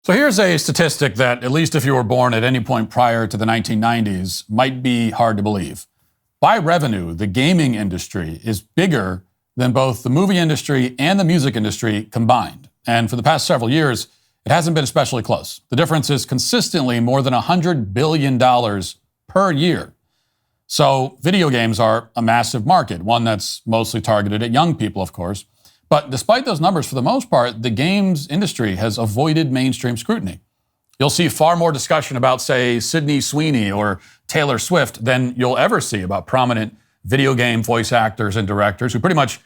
So here's a statistic that, at least if you were born at any point prior to the 1990s, might be hard to believe. By revenue, the gaming industry is bigger than both the movie industry and the music industry combined. And for the past several years, it hasn't been especially close. The difference is consistently more than $100 billion per year. So video games are a massive market, one that's mostly targeted at young people, of course. But despite those numbers, for the most part, the games industry has avoided mainstream scrutiny. You'll see far more discussion about, say, Sydney Sweeney or Taylor Swift than you'll ever see about prominent video game voice actors and directors who pretty much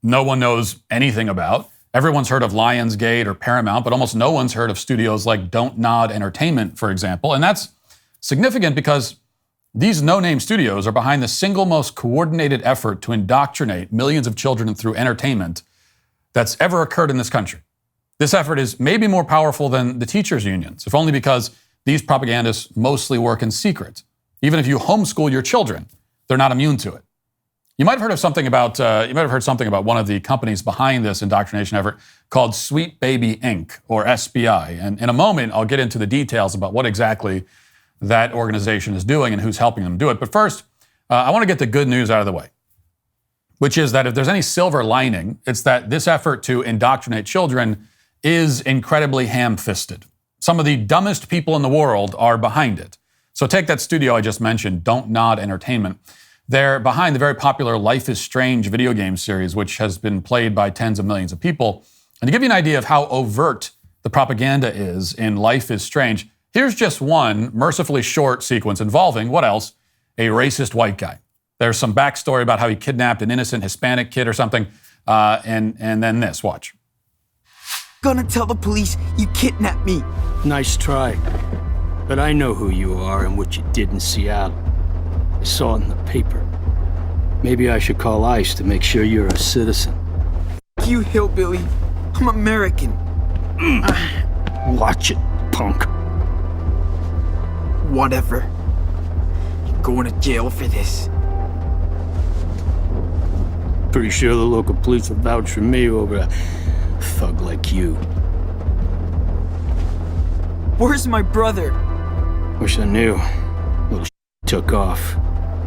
no one knows anything about. Everyone's heard of Lionsgate or Paramount, but almost no one's heard of studios like Don't Nod Entertainment, for example. And that's significant because these no-name studios are behind the single most coordinated effort to indoctrinate millions of children through entertainment that's ever occurred in this country. This effort is maybe more powerful than the teachers' unions, if only because these propagandists mostly work in secret. Even if you homeschool your children, they're not immune to it. You might have heard something about one of the companies behind this indoctrination effort called Sweet Baby Inc. or SBI. And in a moment, I'll get into the details about what exactly that organization is doing and who's helping them do it. But first, I want to get the good news out of the way, which is that if there's any silver lining, it's that this effort to indoctrinate children is incredibly ham-fisted. Some of the dumbest people in the world are behind it. So take that studio I just mentioned, Don't Nod Entertainment. They're behind the very popular Life is Strange video game series, which has been played by tens of millions of people. And to give you an idea of how overt the propaganda is in Life is Strange, here's just one mercifully short sequence involving, what else? A racist white guy. There's some backstory about how he kidnapped an innocent Hispanic kid or something, and then this, watch. Gonna tell the police you kidnapped me. Nice try. But I know who you are and what you did in Seattle. I saw it in the paper. Maybe I should call ICE to make sure you're a citizen. You hillbilly. I'm American. Watch it, punk. Whatever. You're going to jail for this. Pretty sure the local police will vouch for me over a thug like you. Where's my brother? Wish I knew. Little took off.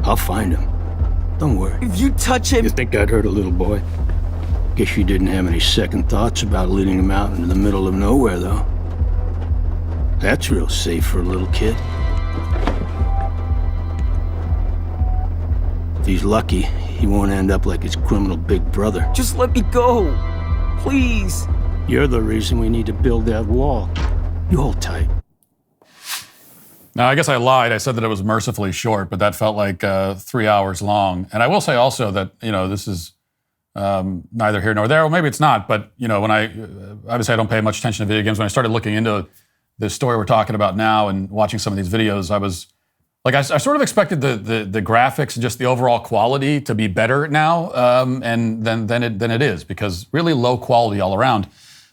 I'll find him. Don't worry. If you touch him... You think I'd hurt a little boy? Guess you didn't have any second thoughts about leading him out into the middle of nowhere, though. That's real safe for a little kid. If he's lucky, he won't end up like his criminal big brother. Just let me go. Please. You're the reason we need to build that wall. You hold tight. Now, I guess I lied. I said that it was mercifully short, but that felt like 3 hours long. And I will say also that, this is neither here nor there. Well, maybe it's not, but, when obviously I don't pay much attention to video games. When I started looking into the story we're talking about now and watching some of these videos, I was like, I sort of expected the graphics and just the overall quality to be better now and than it is, because really low quality all around.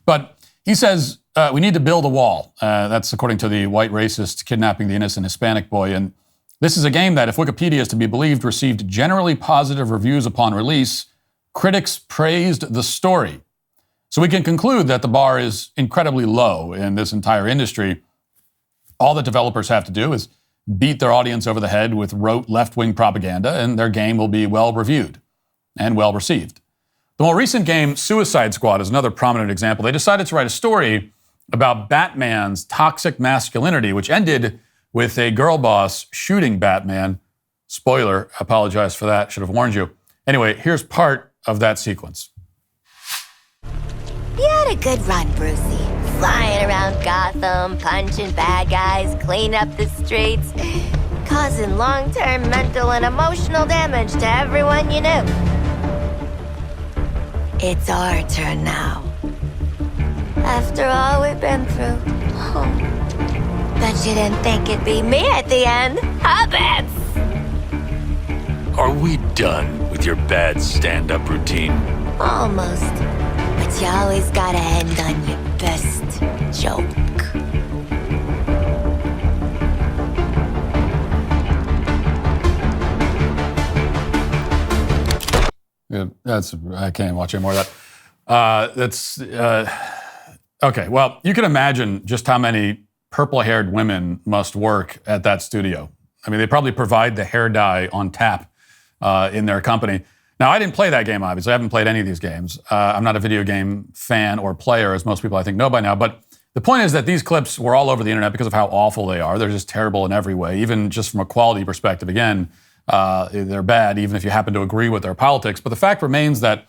But he says, we need to build a wall. That's according to the white racist kidnapping the innocent Hispanic boy. And this is a game that, if Wikipedia is to be believed, received generally positive reviews upon release. Critics praised the story. So we can conclude that the bar is incredibly low in this entire industry. All that developers have to do is beat their audience over the head with rote left-wing propaganda, and their game will be well-reviewed and well-received. The more recent game, Suicide Squad, is another prominent example. They decided to write a story about Batman's toxic masculinity, which ended with a girl boss shooting Batman. Spoiler, I apologize for that, should have warned you. Anyway, here's part of that sequence. You had a good run, Brucey. Flying around Gotham, punching bad guys, cleaning up the streets, causing long-term mental and emotional damage to everyone you knew. It's our turn now. After all we've been through. Oh. Bet you didn't think it'd be me at the end, huh, Bats? Are we done with your bad stand-up routine? Almost. But you always gotta end on your best joke. Yeah, I can't watch any more of that. Okay, well, you can imagine just how many purple-haired women must work at that studio. I mean, they probably provide the hair dye on tap in their company. Now, I didn't play that game, obviously. I haven't played any of these games. I'm not a video game fan or player, as most people I think know by now. But the point is that these clips were all over the internet because of how awful they are. They're just terrible in every way, even just from a quality perspective. Again, they're bad, even if you happen to agree with their politics. But the fact remains that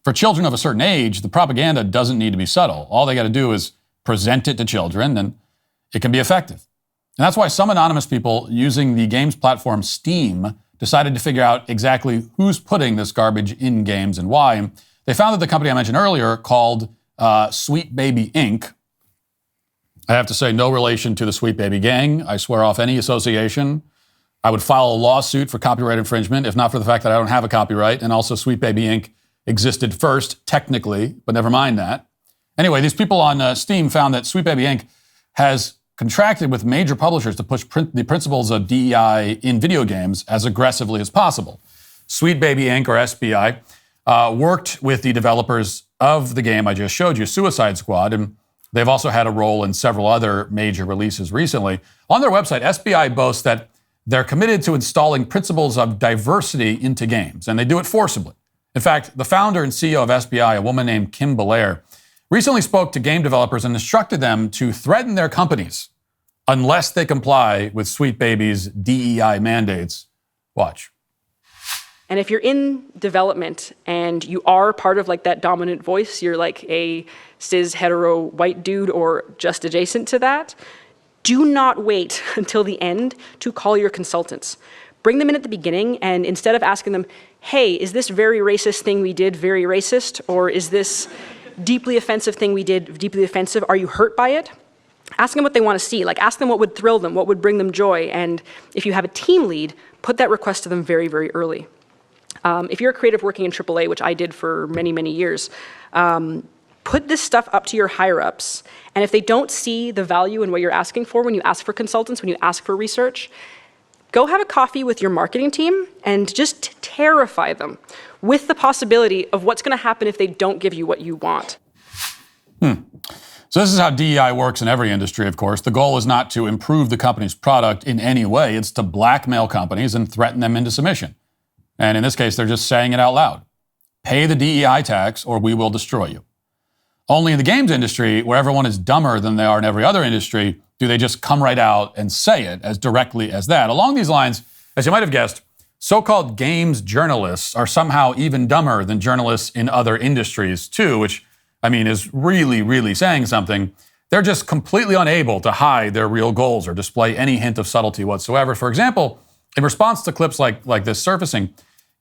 for children of a certain age, the propaganda doesn't need to be subtle. All they got to do is present it to children, and it can be effective. And that's why some anonymous people using the games platform Steam decided to figure out exactly who's putting this garbage in games and why. And they found that the company I mentioned earlier, called Sweet Baby Inc. I have to say, no relation to the Sweet Baby Gang. I swear off any association. I would file a lawsuit for copyright infringement, if not for the fact that I don't have a copyright. And also, Sweet Baby Inc. existed first, technically, but never mind that. Anyway, these people on Steam found that Sweet Baby Inc. has contracted with major publishers to push the principles of DEI in video games as aggressively as possible. Sweet Baby Inc., or SBI, worked with the developers of the game I just showed you, Suicide Squad, and they've also had a role in several other major releases recently. On their website, SBI boasts that they're committed to installing principles of diversity into games, and they do it forcibly. In fact, the founder and CEO of SBI, a woman named Kim Belair, recently spoke to game developers and instructed them to threaten their companies unless they comply with Sweet Baby's DEI mandates. Watch. And if you're in development and you are part of like that dominant voice, you're like a cis hetero white dude or just adjacent to that, do not wait until the end to call your consultants. Bring them in at the beginning, and instead of asking them, hey, is this very racist thing we did very racist? Or is this deeply offensive thing we did deeply offensive? Are you hurt by it? Ask them what they want to see. Like, ask them what would thrill them, what would bring them joy. And if you have a team lead, put that request to them very, very early. If you're a creative working in AAA, which I did for many, many years, put this stuff up to your higher-ups. And if they don't see the value in what you're asking for when you ask for consultants, when you ask for research, go have a coffee with your marketing team and just terrify them with the possibility of what's going to happen if they don't give you what you want. So this is how DEI works in every industry, of course. The goal is not to improve the company's product in any way. It's to blackmail companies and threaten them into submission. And in this case, they're just saying it out loud. Pay the DEI tax or we will destroy you. Only in the games industry, where everyone is dumber than they are in every other industry, do they just come right out and say it as directly as that. Along these lines, as you might have guessed, so-called games journalists are somehow even dumber than journalists in other industries too, which, I mean, is really, really saying something. They're just completely unable to hide their real goals or display any hint of subtlety whatsoever. For example, in response to clips like this surfacing,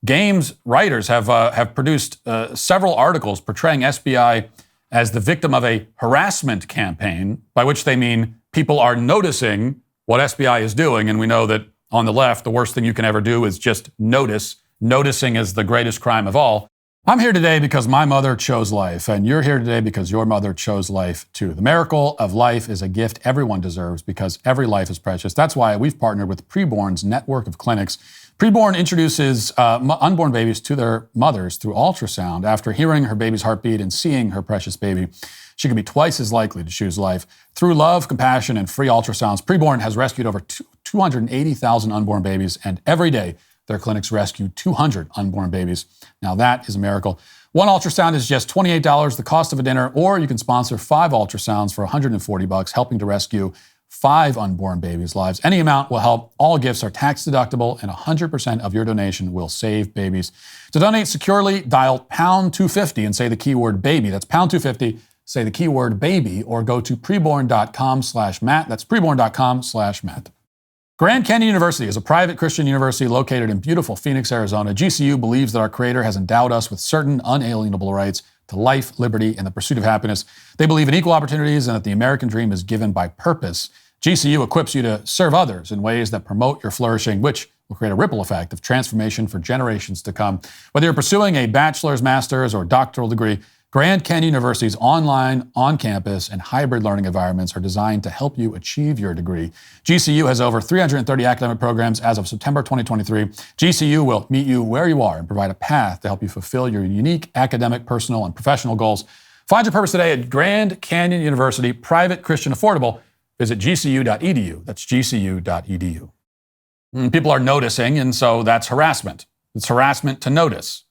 games writers have produced several articles portraying SBI as the victim of a harassment campaign, by which they mean people are noticing what SBI is doing. And we know that on the left, the worst thing you can ever do is just notice. Noticing is the greatest crime of all. I'm here today because my mother chose life, and you're here today because your mother chose life too. The miracle of life is a gift everyone deserves because every life is precious. That's why we've partnered with Preborn's network of clinics. Preborn introduces unborn babies to their mothers through ultrasound. After hearing her baby's heartbeat and seeing her precious baby, she can be twice as likely to choose life. Through love, compassion, and free ultrasounds, Preborn has rescued over 280,000 unborn babies, and every day their clinics rescue 200 unborn babies. Now that is a miracle. One ultrasound is just $28, the cost of a dinner, or you can sponsor 5 ultrasounds for $140, helping to rescue 5 unborn babies' lives. Any amount will help. All gifts are tax deductible, and 100% of your donation will save babies. To donate securely, dial pound 250 and say the keyword baby. That's pound 250. Say the keyword baby, or go to preborn.com/Matt. That's preborn.com/Matt. Grand Canyon University is a private Christian university located in beautiful Phoenix, Arizona. GCU believes that our Creator has endowed us with certain unalienable rights to life, liberty, and the pursuit of happiness. They believe in equal opportunities and that the American dream is given by purpose. GCU equips you to serve others in ways that promote your flourishing, which will create a ripple effect of transformation for generations to come. Whether you're pursuing a bachelor's, master's, or doctoral degree, Grand Canyon University's online, on-campus, and hybrid learning environments are designed to help you achieve your degree. GCU has over 330 academic programs as of September 2023. GCU will meet you where you are and provide a path to help you fulfill your unique academic, personal, and professional goals. Find your purpose today at Grand Canyon University, private, Christian, affordable. Visit gcu.edu. That's gcu.edu. People are noticing, and so that's harassment. It's harassment to notice.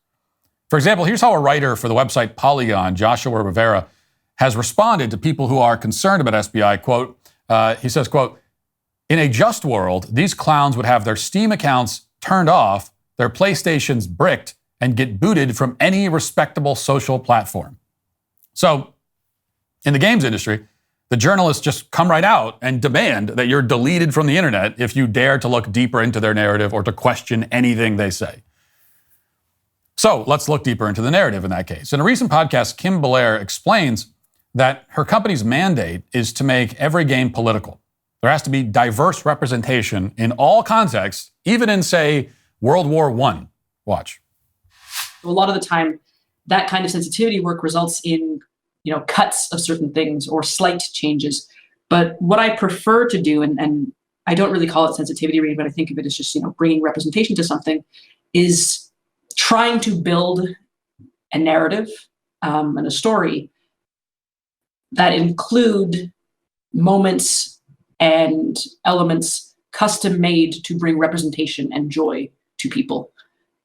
For example, here's how a writer for the website Polygon, Joshua Rivera, has responded to people who are concerned about SBI. Quote, he says, quote, "In a just world, these clowns would have their Steam accounts turned off, their PlayStations bricked, and get booted from any respectable social platform." So, in the games industry, the journalists just come right out and demand that you're deleted from the internet if you dare to look deeper into their narrative or to question anything they say. So, let's look deeper into the narrative in that case. In a recent podcast, Kim Belair explains that her company's mandate is to make every game political. There has to be diverse representation in all contexts, even in, say, World War I. Watch. A lot of the time, that kind of sensitivity work results in, cuts of certain things or slight changes. But what I prefer to do, and I don't really call it sensitivity reading, but I think of it as just, bringing representation to something, is trying to build a narrative and a story that include moments and elements custom made to bring representation and joy to people.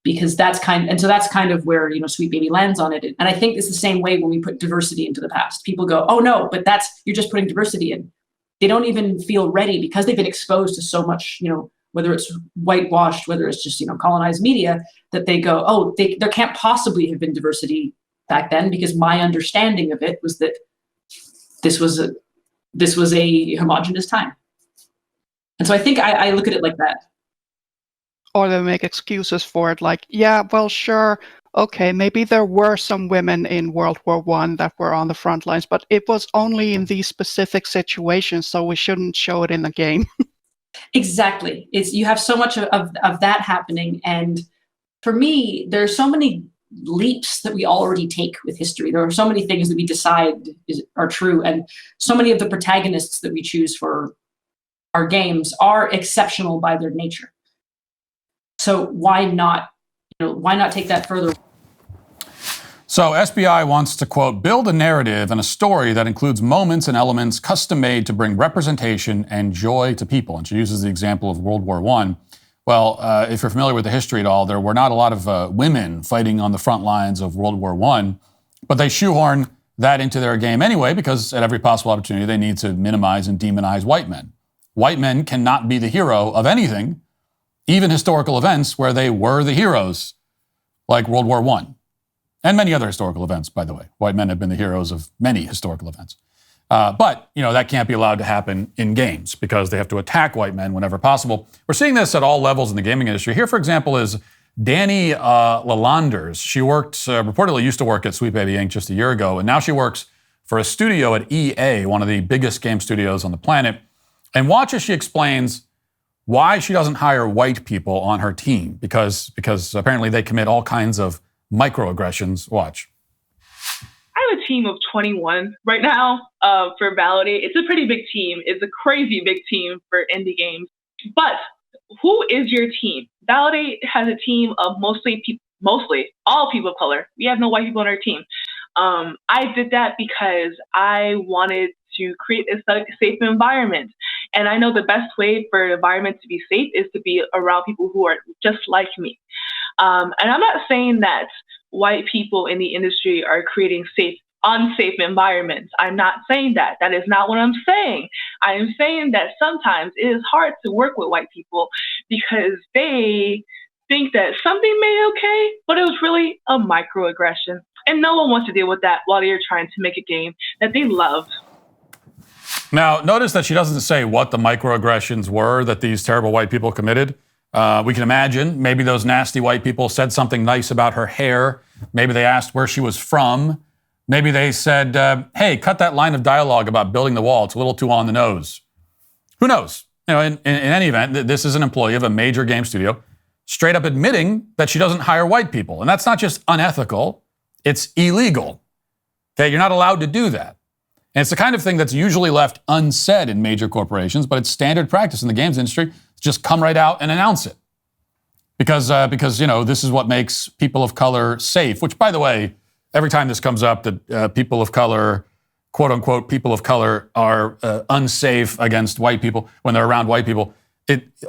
Because that's kind of where, Sweet Baby lands on it. And I think it's the same way when we put diversity into the past. People go, oh no, but you're just putting diversity in. They don't even feel ready because they've been exposed to so much, whether it's whitewashed, whether it's just, colonized media, that they go, oh, there can't possibly have been diversity back then, because my understanding of it was that this was a homogenous time. And so I think I look at it like that. Or they make excuses for it, like, yeah, well, sure, okay, maybe there were some women in World War I that were on the front lines, but it was only in these specific situations, so we shouldn't show it in the game. Exactly. You have so much of that happening. And for me, there are so many leaps that we already take with history. There are so many things that we decide are true. And so many of the protagonists that we choose for our games are exceptional by their nature. So why not take that further? So SBI wants to, quote, "build a narrative and a story that includes moments and elements custom made to bring representation and joy to people." And she uses the example of World War I. Well, if you're familiar with the history at all, there were not a lot of women fighting on the front lines of World War I, but they shoehorn that into their game anyway, because at every possible opportunity, they need to minimize and demonize white men. White men cannot be the hero of anything, even historical events where they were the heroes, like World War I. And many other historical events, by the way. White men have been the heroes of many historical events. But, that can't be allowed to happen in games because they have to attack white men whenever possible. We're seeing this at all levels in the gaming industry. Here, for example, is Danny Lalanders. She reportedly used to work at Sweet Baby Inc. just a year ago, and now she works for a studio at EA, one of the biggest game studios on the planet. And watch as she explains why she doesn't hire white people on her team, because apparently they commit all kinds of microaggressions. Watch. I have a team of 21 right now for Validate. It's a pretty big team. It's a crazy big team for indie games. But who is your team? Validate has a team of mostly all people of color. We have no white people on our team. I did that because I wanted to create a safe environment. And I know the best way for an environment to be safe is to be around people who are just like me. And I'm not saying that white people in the industry are creating unsafe environments. I'm not saying that. That is not what I'm saying. I am saying that sometimes it is hard to work with white people because they think that something made it okay, but it was really a microaggression. And no one wants to deal with that while they're trying to make a game that they love. Now, notice that she doesn't say what the microaggressions were that these terrible white people committed. We can imagine maybe those nasty white people said something nice about her hair. Maybe they asked where she was from. Maybe they said, hey, cut that line of dialogue about building the wall. It's a little too on the nose. Who knows? In any event, this is an employee of a major game studio straight up admitting that she doesn't hire white people. And that's not just unethical, it's illegal. Okay, you're not allowed to do that. And it's the kind of thing that's usually left unsaid in major corporations, but it's standard practice in the games industry. Just come right out and announce it. Because this is what makes people of color safe, which, by the way, every time this comes up that people of color, quote unquote, people of color are unsafe against white people when they're around white people,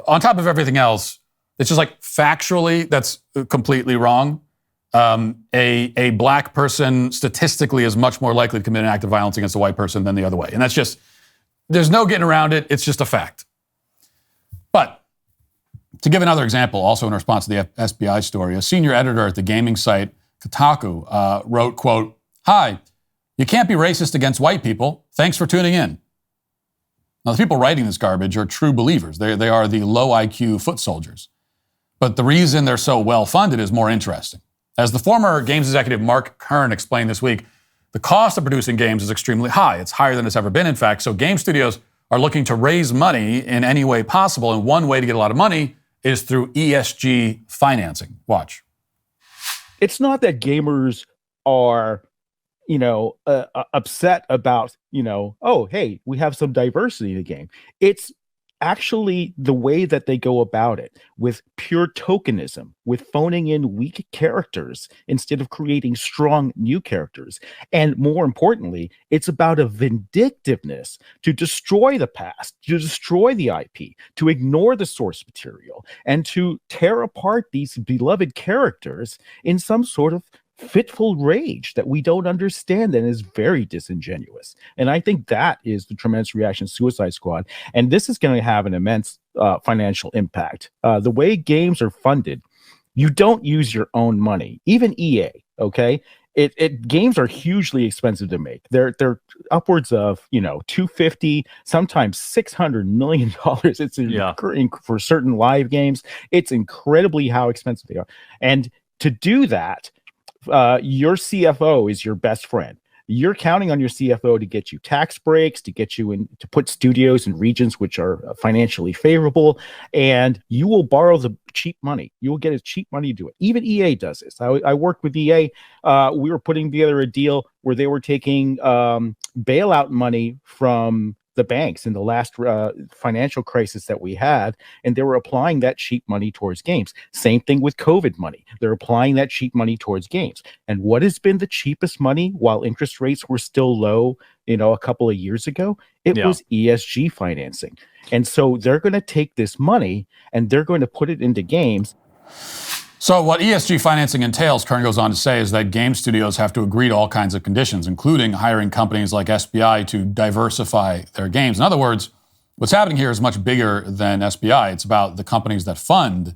on top of everything else, it's just like factually, that's completely wrong. A black person statistically is much more likely to commit an act of violence against a white person than the other way. And that's just, there's no getting around it. It's just a fact. But to give another example, also in response to the FBI story, a senior editor at the gaming site Kotaku wrote, quote, "Hi, you can't be racist against white people. Thanks for tuning in." Now, the people writing this garbage are true believers. They are the low IQ foot soldiers. But the reason they're so well-funded is more interesting. As the former games executive Mark Kern explained this week, the cost of producing games is extremely high. It's higher than it's ever been, in fact. So game studios are looking to raise money in any way possible. And one way to get a lot of money is through ESG financing. Watch. It's not that gamers are, upset about, oh, hey, we have some diversity in the game. It's actually the way that they go about it, with pure tokenism, with phoning in weak characters instead of creating strong new characters. And more importantly, it's about a vindictiveness to destroy the past, to destroy the IP, to ignore the source material, and to tear apart these beloved characters in some sort of fitful rage that we don't understand and is very disingenuous. And I think that is the tremendous reaction to Suicide Squad. And this is going to have an immense financial impact. The way games are funded, you don't use your own money, even EA, okay? Games are hugely expensive to make. They're upwards of, $250, sometimes $600 million. It's for certain live games. It's incredibly how expensive they are. And to do that, your CFO is your best friend. You're counting on your CFO to get you tax breaks, to get you in, to put studios in regions which are financially favorable, and you will borrow the cheap money. You will get as cheap money to do it. Even EA does this. I worked with EA. We were putting together a deal where they were taking bailout money from the banks in the last financial crisis that we had, and they were applying that cheap money towards games. Same thing with COVID money. They're applying that cheap money towards games. And what has been the cheapest money while interest rates were still low, a couple of years ago? It was ESG financing. And so they're going to take this money and they're going to put it into games. So what ESG financing entails, Kern goes on to say, is that game studios have to agree to all kinds of conditions, including hiring companies like SBI to diversify their games. In other words, what's happening here is much bigger than SBI. It's about the companies that fund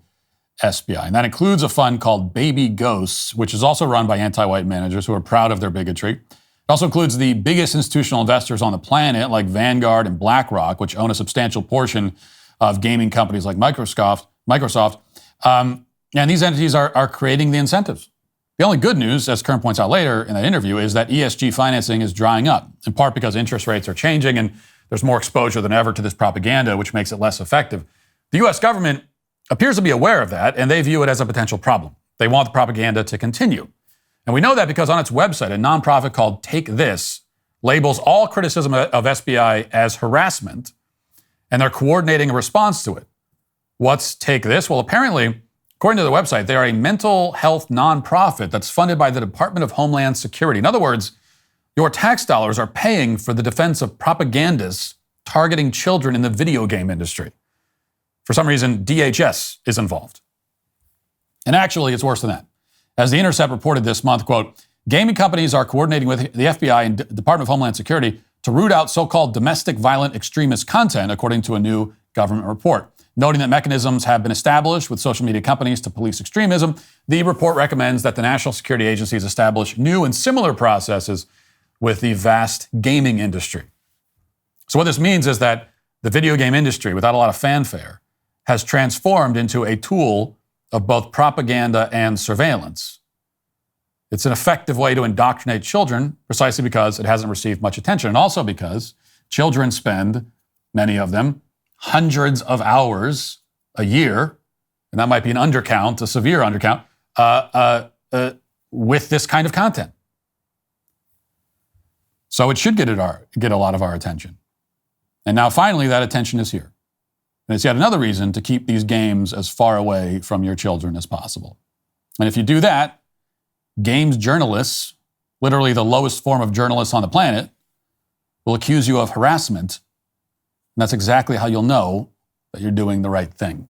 SBI. And that includes a fund called Baby Ghosts, which is also run by anti-white managers who are proud of their bigotry. It also includes the biggest institutional investors on the planet, like Vanguard and BlackRock, which own a substantial portion of gaming companies like Microsoft. And these entities are creating the incentives. The only good news, as Kern points out later in that interview, is that ESG financing is drying up, in part because interest rates are changing and there's more exposure than ever to this propaganda, which makes it less effective. The U.S. government appears to be aware of that, and they view it as a potential problem. They want the propaganda to continue. And we know that because on its website, a nonprofit called Take This labels all criticism of SBI as harassment, and they're coordinating a response to it. What's Take This? Well, apparently, according to the website, they are a mental health nonprofit that's funded by the Department of Homeland Security. In other words, your tax dollars are paying for the defense of propagandists targeting children in the video game industry. For some reason, DHS is involved. And actually, it's worse than that. As The Intercept reported this month, quote, gaming companies are coordinating with the FBI and Department of Homeland Security to root out so-called domestic violent extremist content, according to a new government report. Noting that mechanisms have been established with social media companies to police extremism, the report recommends that the national security agencies establish new and similar processes with the vast gaming industry. So what this means is that the video game industry, without a lot of fanfare, has transformed into a tool of both propaganda and surveillance. It's an effective way to indoctrinate children precisely because it hasn't received much attention, and also because children spend, many of them, hundreds of hours a year, and that might be an undercount, a severe undercount, with this kind of content. So it should get a lot of our attention. And now finally, that attention is here. And it's yet another reason to keep these games as far away from your children as possible. And if you do that, games journalists literally the lowest form of journalists on the planet, will accuse you of harassment. And that's exactly how you'll know that you're doing the right thing.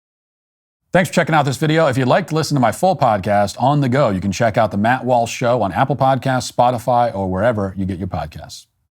Thanks for checking out this video. If you'd like to listen to my full podcast on the go, you can check out The Matt Walsh Show on Apple Podcasts, Spotify, or wherever you get your podcasts.